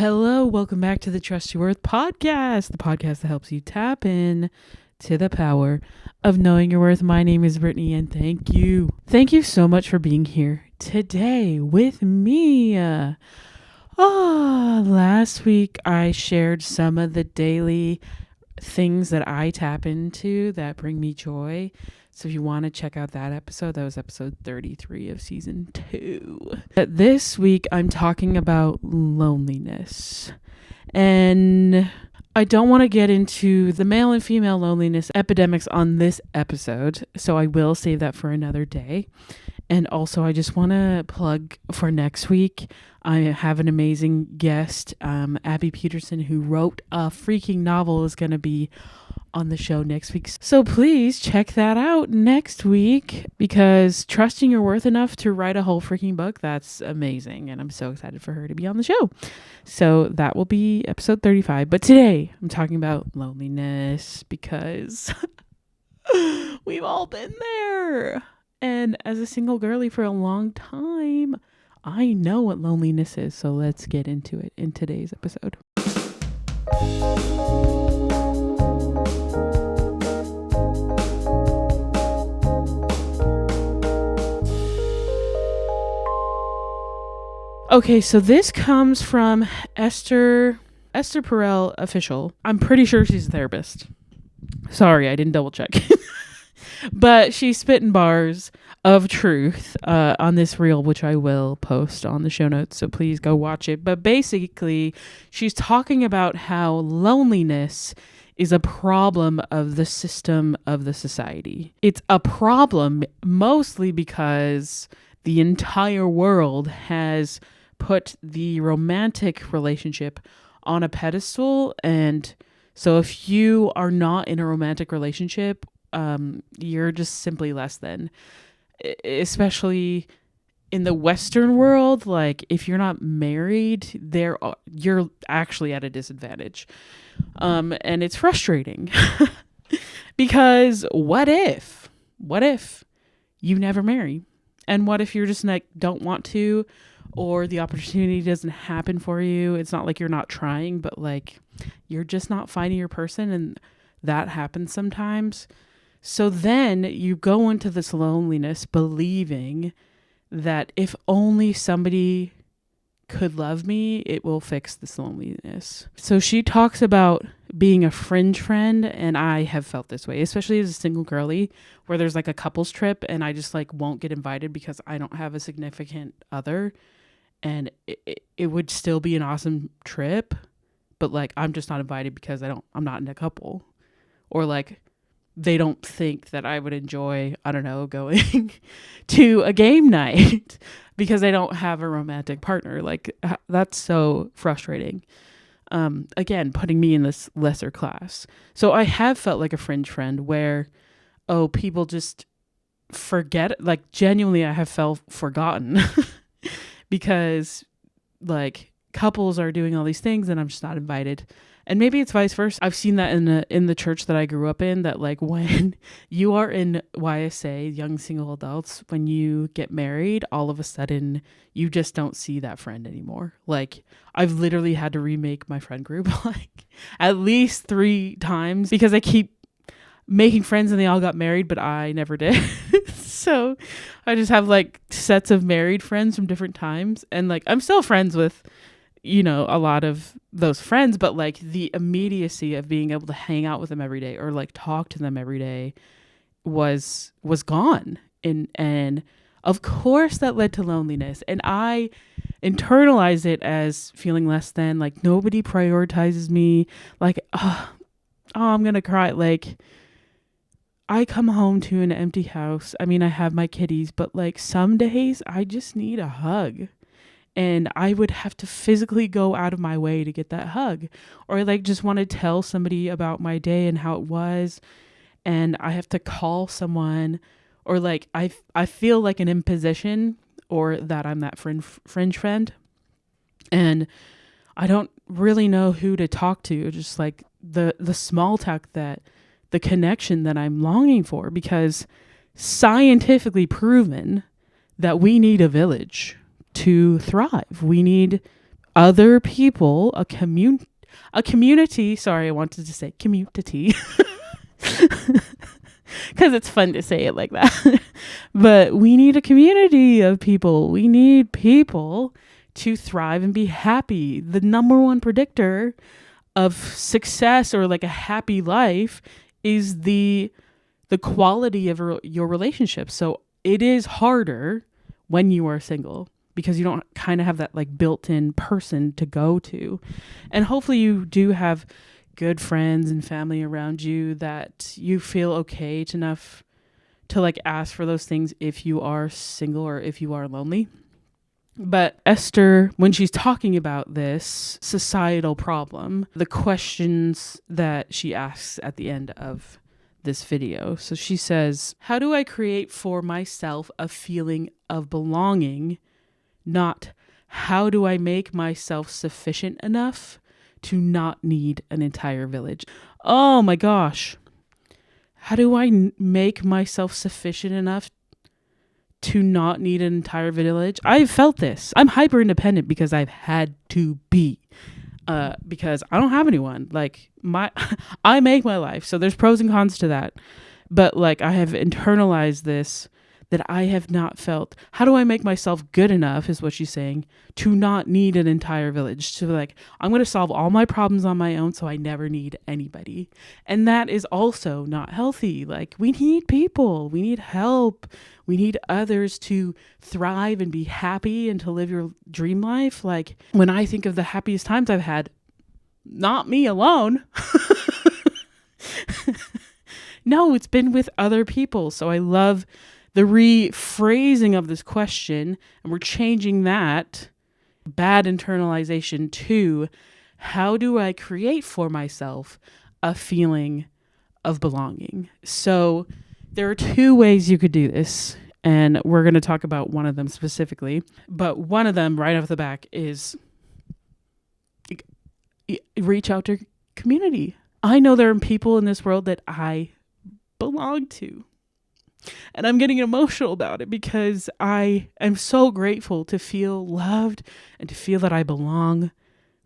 Hello, welcome back to the Trust Your Worth podcast, the podcast that helps you tap in to the power of knowing your worth. My name is Brittany, and thank you. Thank you so much for being here today with me. Last week I shared some of the daily things that I tap into that bring me joy. So if you want to check out that episode, that was episode 33 of season 2. But this week I'm talking about loneliness. And I don't want to get into the male and female loneliness epidemics on this episode, so I will save that for another day. And also, I just want to plug for next week. I have an amazing guest, Abby Peterson, who wrote a freaking novel, is going to be on the show next week. So please check that out next week, because trusting your worth enough to write a whole freaking book, that's amazing. And I'm so excited for her to be on the show. So that will be episode 35. But today I'm talking about loneliness, because we've all been there. And as a single girly for a long time, I know what loneliness is. So let's get into it in today's episode. Okay, so this comes from Esther Perel official. I'm pretty sure she's a therapist. Sorry, I didn't double check. But she's spitting bars of truth on this reel, which I will post on the show notes, so please go watch it. But basically, she's talking about how loneliness is a problem of the system of the society. It's a problem mostly because the entire world has put the romantic relationship on a pedestal, and so if you are not in a romantic relationship, you're just simply less than. Especially in the Western world, like if you're not married, you're actually at a disadvantage, and it's frustrating because what if you never marry, and what if you're just like don't want to, or the opportunity doesn't happen for you? It's not like you're not trying, but like you're just not finding your person, and that happens sometimes. So then you go into this loneliness believing that if only somebody could love me, it will fix this loneliness. So she talks about being a fringe friend, and I have felt this way, especially as a single girly, where there's like a couples trip and I just like won't get invited because I don't have a significant other, and it would still be an awesome trip, but like I'm just not invited because I'm not in a couple, or like they don't think that I would enjoy, I don't know, going to a game night because I don't have a romantic partner. Like that's so frustrating. Again, putting me in this lesser class. So I have felt like a fringe friend where, people just forget, like genuinely I have felt forgotten because like couples are doing all these things and I'm just not invited. And maybe it's vice versa. I've seen that in the church that I grew up in, that like when you are in YSA, young single adults, when you get married, all of a sudden you just don't see that friend anymore. Like I've literally had to remake my friend group like at least 3 times because I keep making friends and they all got married, but I never did. So I just have like sets of married friends from different times, and like I'm still friends with, you know, a lot of those friends, but like the immediacy of being able to hang out with them every day or like talk to them every day was gone. And of course that led to loneliness, and I internalized it as feeling less than, like nobody prioritizes me, like I'm gonna cry. Like I come home to an empty house. I mean, I have my kitties, but like some days I just need a hug. And I would have to physically go out of my way to get that hug. Or I like just want to tell somebody about my day and how it was. And I have to call someone, or like I feel like an imposition, or that I'm that fringe friend. And I don't really know who to talk to. Just like the small talk, that the connection that I'm longing for, because scientifically proven that we need a village to thrive. We need other people, a community. Sorry, I wanted to say community because it's fun to say it like that. But we need a community of people. We need people to thrive and be happy. The number one predictor of success or like a happy life is the quality of your relationship. So it is harder when you are single because you don't kind of have that like built-in person to go to. And hopefully you do have good friends and family around you that you feel okay enough to like ask for those things if you are single or if you are lonely. But Esther, when she's talking about this societal problem, the questions that she asks at the end of this video. So she says, how do I create for myself a feeling of belonging? Not how do I make myself sufficient enough to not need an entire village? Oh my gosh. How do I make myself sufficient enough to not need an entire village? I've felt this. I'm hyper independent because I've had to be. Because I don't have anyone. Like I make my life. So there's pros and cons to that. But like I have internalized this that I have not felt. How do I make myself good enough, is what she's saying, to not need an entire village? To like, I'm going to solve all my problems on my own so I never need anybody. And that is also not healthy. Like we need people, we need help, we need others to thrive and be happy and to live your dream life. Like when I think of the happiest times I've had, not me alone. No, it's been with other people. So I love the rephrasing of this question, and we're changing that bad internalization to how do I create for myself a feeling of belonging? So there are two ways you could do this, and we're going to talk about one of them specifically. But one of them right off the back is reach out to community. I know there are people in this world that I belong to. And I'm getting emotional about it because I am so grateful to feel loved and to feel that I belong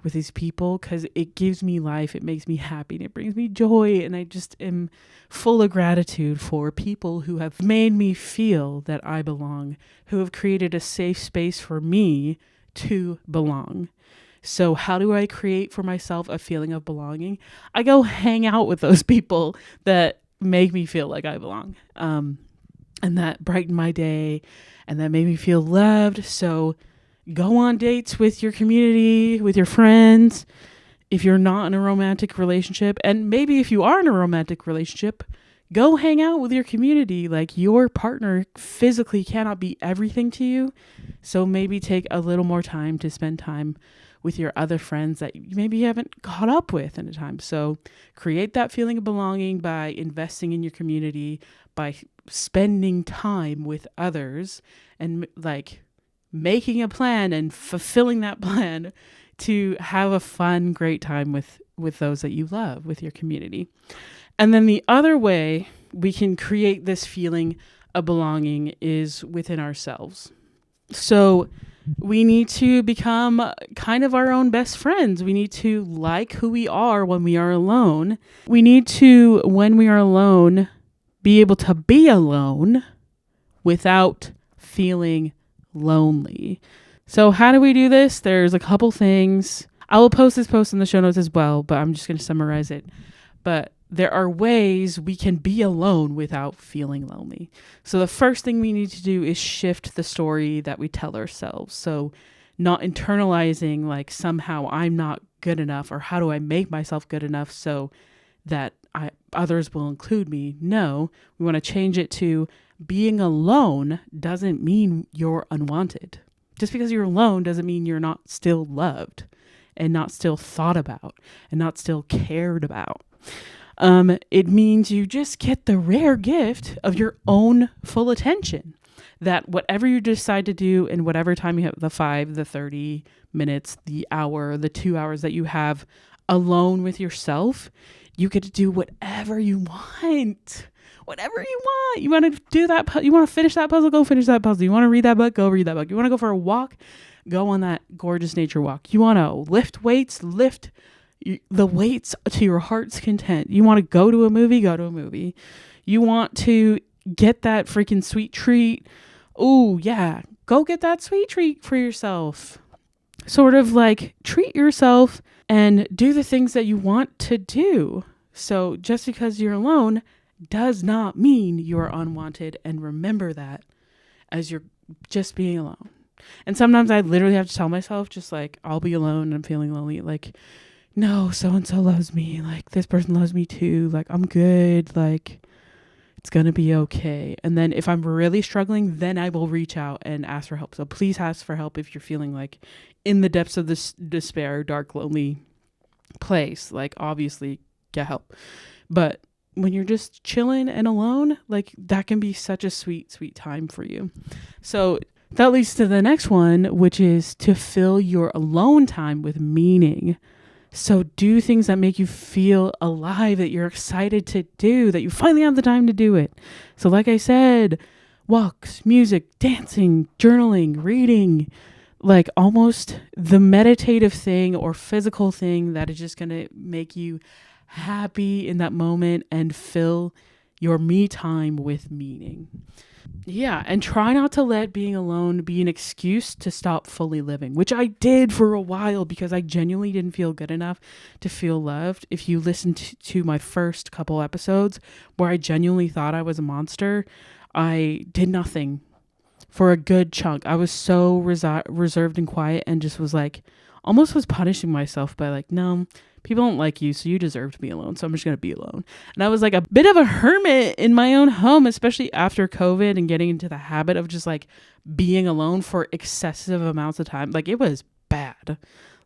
with these people, because it gives me life, it makes me happy, and it brings me joy. And I just am full of gratitude for people who have made me feel that I belong, who have created a safe space for me to belong. So how do I create for myself a feeling of belonging? I go hang out with those people that make me feel like I belong. And that brighten my day and that made me feel loved. So go on dates with your community, with your friends. If you're not in a romantic relationship, and maybe if you are in a romantic relationship, go hang out with your community. Like your partner physically cannot be everything to you. So maybe take a little more time to spend time with your other friends that maybe you haven't caught up with in a time. So create that feeling of belonging by investing in your community, by spending time with others, and like making a plan and fulfilling that plan to have a fun, great time with those that you love, with your community. And then the other way we can create this feeling of belonging is within ourselves. So we need to become kind of our own best friends. We need to like who we are when we are alone. We need to, when we are alone, be able to be alone without feeling lonely. So how do we do this? There's a couple things. I will post this post in the show notes as well, but I'm just going to summarize it. But there are ways we can be alone without feeling lonely. So the first thing we need to do is shift the story that we tell ourselves. So not internalizing like somehow I'm not good enough, or how do I make myself good enough so that others will include me. No, we want to change it to being alone doesn't mean you're unwanted. Just because you're alone doesn't mean you're not still loved and not still thought about and not still cared about. It means you just get the rare gift of your own full attention, that whatever you decide to do in whatever time you have, the 5, the 30 minutes, the hour, the 2 hours that you have alone with yourself, you get to do whatever you want. Whatever you want. You want to do that. You want to finish that puzzle? Go finish that puzzle. You want to read that book? Go read that book. You want to go for a walk? go on that gorgeous nature walk. You want to lift weights, lift the weights to your heart's content. You want to go to a movie, go to a movie. You want to get that freaking sweet treat. Oh yeah, go get that sweet treat for yourself. Sort of like treat yourself and do the things that you want to do. So just because you're alone does not mean you are unwanted, and remember that as you're just being alone. And sometimes I literally have to tell myself, just like, I'll be alone and I'm feeling lonely. Like, no, so-and-so loves me. Like, this person loves me too. Like, I'm good. Like, it's going to be okay. And then if I'm really struggling, then I will reach out and ask for help. So please ask for help if you're feeling like in the depths of this despair, dark, lonely place. Like, obviously get help. But when you're just chilling and alone, like, that can be such a sweet, sweet time for you. So that leads to the next one, which is to fill your alone time with meaning. So do things that make you feel alive, that you're excited to do, that you finally have the time to do it. So like I said, walks, music, dancing, journaling, reading, like almost the meditative thing or physical thing that is just going to make you happy in that moment and fill your me time with meaning. Yeah, and try not to let being alone be an excuse to stop fully living, which I did for a while because I genuinely didn't feel good enough to feel loved. If you listen to my first couple episodes where I genuinely thought I was a monster, I did nothing for a good chunk. I was so reserved and quiet and just was like, almost was punishing myself by like, no, people don't like you, so you deserve to be alone, so I'm just going to be alone. And I was like a bit of a hermit in my own home, especially after COVID and getting into the habit of just like being alone for excessive amounts of time. Like, it was bad.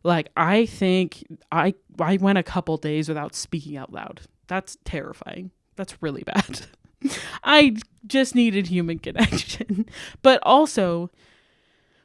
Like, I think I went a couple days without speaking out loud. That's terrifying. That's really bad. I just needed human connection. But also,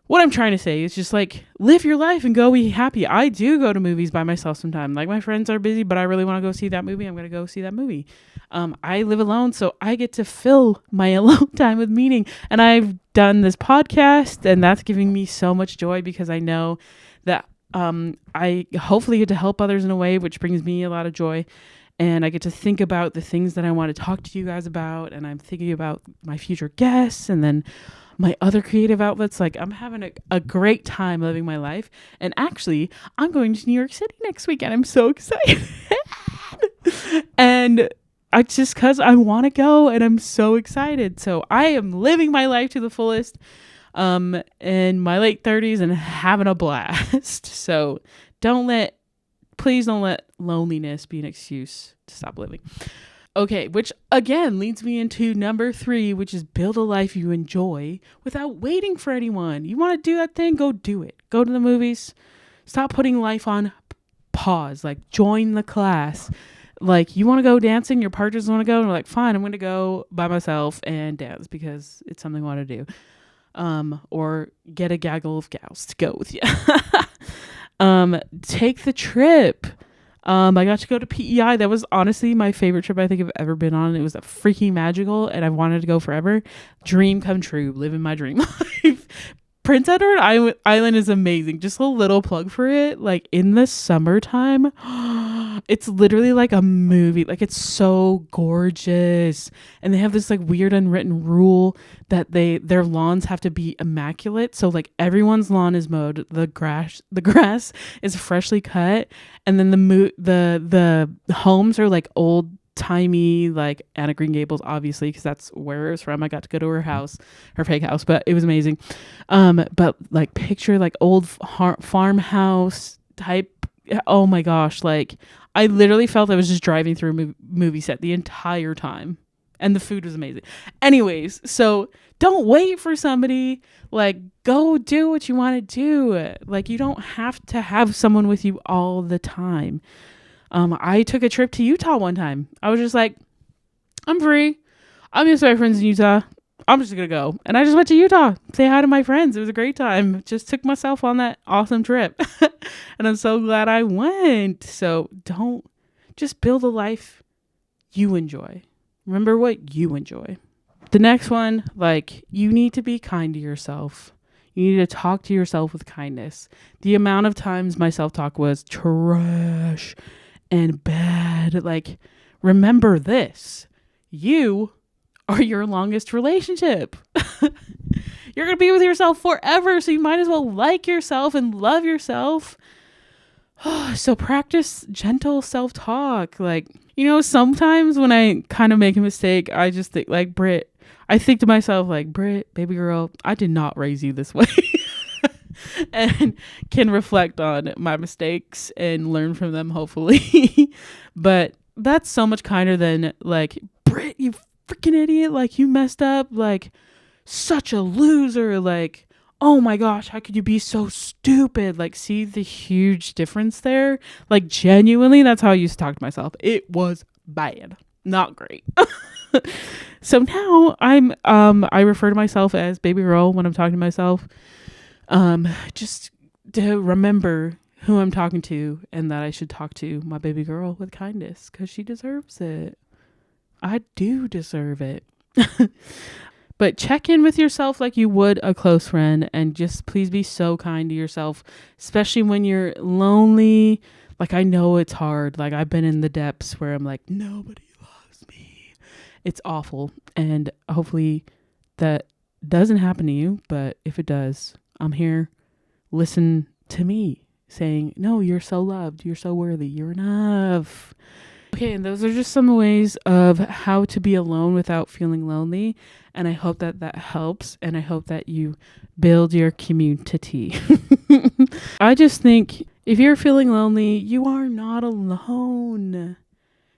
what I'm trying to say is just like, live your life and go be happy. I do go to movies by myself sometimes. Like, my friends are busy, but I really want to go see that movie. I'm going to go see that movie. I live alone, so I get to fill my alone time with meaning. And I've done this podcast, and that's giving me so much joy because I know that I hopefully get to help others in a way, which brings me a lot of joy. And I get to think about the things that I want to talk to you guys about. And I'm thinking about my future guests and then my other creative outlets. Like, I'm having a great time living my life. And actually, I'm going to New York City next weekend. I'm so excited. And I just, cause I want to go and I'm so excited. So I am living my life to the fullest, in my late 30s and having a blast. So please don't let loneliness be an excuse to stop living. Okay, which again leads me into number 3, which is build a life you enjoy without waiting for anyone. You want to do that thing? Go do it. Go to the movies. Stop putting life on pause. Like, join the class. Like, you want to go dancing, your partner doesn't want to go, and we're like, fine, I'm going to go by myself and dance because it's something I want to do. Or get a gaggle of gals to go with you. Take the trip. I got to go to PEI. That was honestly my favorite trip I think I've ever been on. It was freaking magical and I've wanted to go forever. Dream come true. Living my dream life. Prince Edward Island is amazing. Just a little plug for it. Like, in the summertime, it's literally like a movie. Like, it's so gorgeous. And they have this like weird unwritten rule that their lawns have to be immaculate. So like, everyone's lawn is mowed. The grass is freshly cut. And then the homes are like old timey, like Anna Green Gables, obviously, because that's where it was from. I got to go to her house, her fake house, but it was amazing. But like, picture like old farmhouse type. Oh my gosh, like, I literally felt I was just driving through a movie set the entire time, and the food was amazing. Anyways, so don't wait for somebody. Like, go do what you want to do. Like, you don't have to have someone with you all the time. I took a trip to Utah one time. I was just like, I'm free. I'm going to see my friends in Utah. I'm just going to go. And I just went to Utah, say hi to my friends. It was a great time. Just took myself on that awesome trip. And I'm so glad I went. So just build a life you enjoy. Remember what you enjoy. The next one, like, you need to be kind to yourself. You need to talk to yourself with kindness. The amount of times my self-talk was trash and bad. Like, remember this. You are your longest relationship. You're going to be with yourself forever, so you might as well like yourself and love yourself. So practice gentle self-talk. Like, sometimes when I kind of make a mistake, I just think like, Britt, I think to myself like, Britt, baby girl, I did not raise you this way. And can reflect on my mistakes and learn from them, hopefully. But that's so much kinder than like, Britt, you freaking idiot. Like, you messed up. Like, such a loser. Like, oh my gosh, how could you be so stupid? Like, see the huge difference there? Like, genuinely, that's how I used to talk to myself. It was bad. Not great. So now I refer to myself as baby girl when I'm talking to myself. Just to remember who I'm talking to and that I should talk to my baby girl with kindness because she deserves it. I do deserve it. But check in with yourself like you would a close friend, and just please be so kind to yourself, especially when you're lonely. Like, I know it's hard. Like, I've been in the depths where I'm like, nobody loves me. It's awful. And hopefully that doesn't happen to you. But if it does, I'm here. Listen to me saying, no, you're so loved. You're so worthy. You're enough. Okay, and those are just some ways of how to be alone without feeling lonely. And I hope that that helps. And I hope that you build your community. I just think if you're feeling lonely, you are not alone.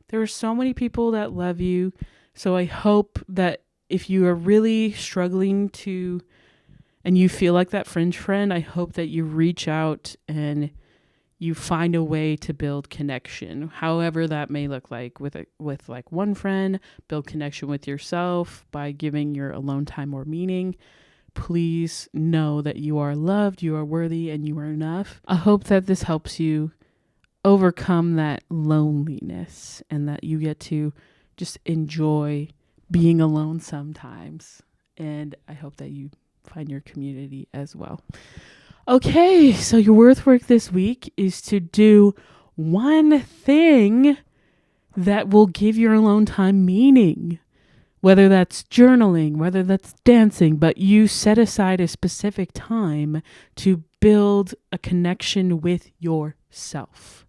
There are so many people that love you. So I hope that if you are really struggling to, and you feel like that fringe friend, I hope that you reach out and you find a way to build connection, however that may look like with like one friend. Build connection with yourself by giving your alone time more meaning. Please know that you are loved, you are worthy, and you are enough. I hope that this helps you overcome that loneliness and that you get to just enjoy being alone sometimes. And I hope that you find your community as well. Okay, so your worth work this week is to do one thing that will give your alone time meaning, whether that's journaling, whether that's dancing, but you set aside a specific time to build a connection with yourself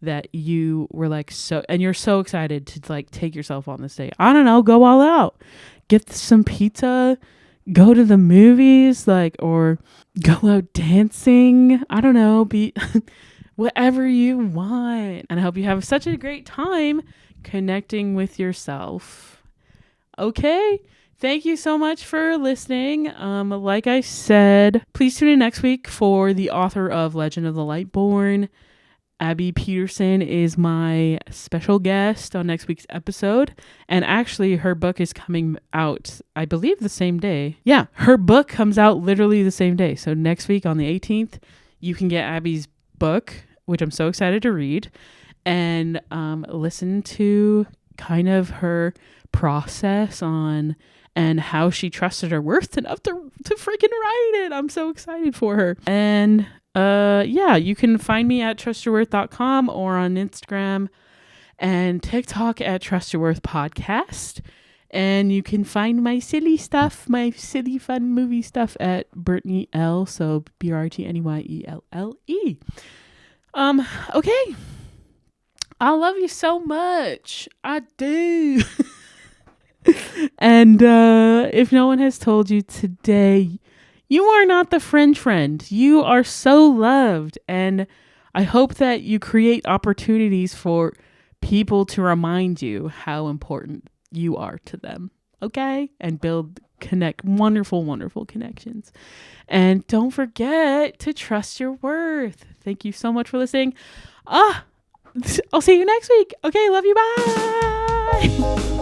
that you were like, so, and you're so excited to like take yourself on this day. I don't know, go all out, get some pizza, go to the movies, like, or go out dancing. I don't know, be whatever you want. And I hope you have such a great time connecting with yourself. Okay. Thank you so much for listening. Like I said, please tune in next week for the author of Legend of the Lightborn. Abby Peterson is my special guest on next week's episode. And actually, her book is coming out, I believe, the same day. Yeah, her book comes out literally the same day. So next week on the 18th, you can get Abby's book, which I'm so excited to read, and listen to kind of her process on and how she trusted her worth enough to freaking write it. I'm so excited for her. And yeah, you can find me at trustyourworth.com or on Instagram and TikTok at Trust Your Worth Podcast. And you can find my silly stuff, my silly fun movie stuff at Brittany L. So BRTNEYELLE. Okay. I love you so much. I do. And if no one has told you today, you are not the fringe friend. You are so loved. And I hope that you create opportunities for people to remind you how important you are to them. Okay? And connect wonderful, wonderful connections. And don't forget to trust your worth. Thank you so much for listening. I'll see you next week. Okay, love you. Bye.